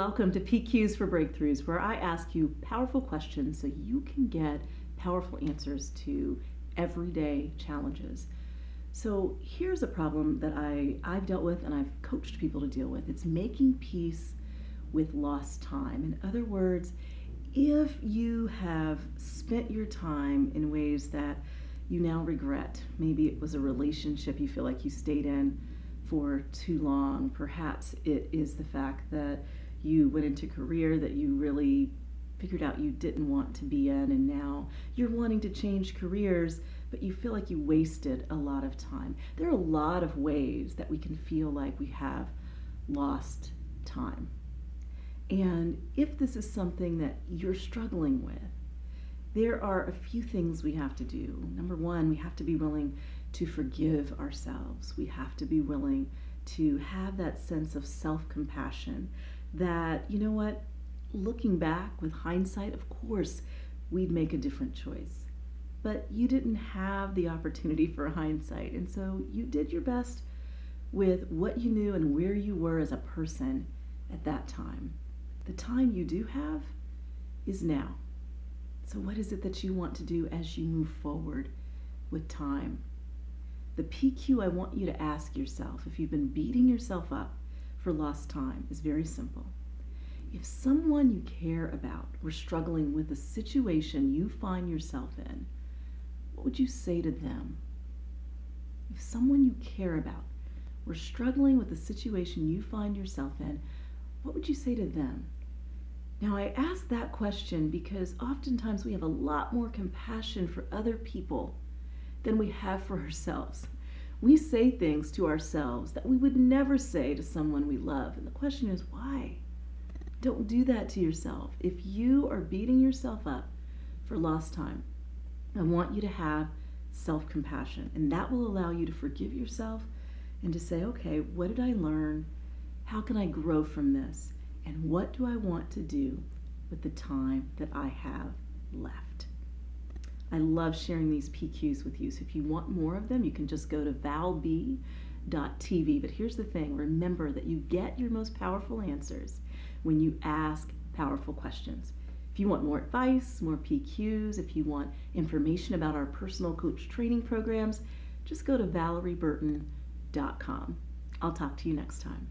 Welcome to PQs for Breakthroughs, where I ask you powerful questions so you can get powerful answers to everyday challenges. So here's a problem that I've dealt with and I've coached people to deal with. It's making peace with lost time. In other words, if you have spent your time in ways that you now regret, maybe it was a relationship you feel like you stayed in for too long, perhaps it is the fact that you went into a career that you really figured out you didn't want to be in, and now you're wanting to change careers, but you feel like you wasted a lot of time. There are a lot of ways that we can feel like we have lost time. And if this is something that you're struggling with, there are a few things we have to do. Number one, we have to be willing to forgive ourselves. We have to be willing to have that sense of self-compassion that, you know what, looking back with hindsight, of course, we'd make a different choice. But you didn't have the opportunity for hindsight, and so you did your best with what you knew and where you were as a person at that time. The time you do have is now. So what is it that you want to do as you move forward with time? The PQ I want you to ask yourself, if you've been beating yourself up for lost time, is very simple. If someone you care about were struggling with the situation you find yourself in, what would you say to them? If someone you care about were struggling with the situation you find yourself in, what would you say to them? Now, I ask that question because oftentimes we have a lot more compassion for other people than we have for ourselves. We say things to ourselves that we would never say to someone we love. And the question is, why? Don't do that to yourself. If you are beating yourself up for lost time, I want you to have self-compassion. And that will allow you to forgive yourself and to say, okay, what did I learn? How can I grow from this? And what do I want to do with the time that I have left? I love sharing these PQs with you. So if you want more of them, you can just go to valb.tv. But here's the thing. Remember that you get your most powerful answers when you ask powerful questions. If you want more advice, more PQs, if you want information about our personal coach training programs, just go to valerieburton.com. I'll talk to you next time.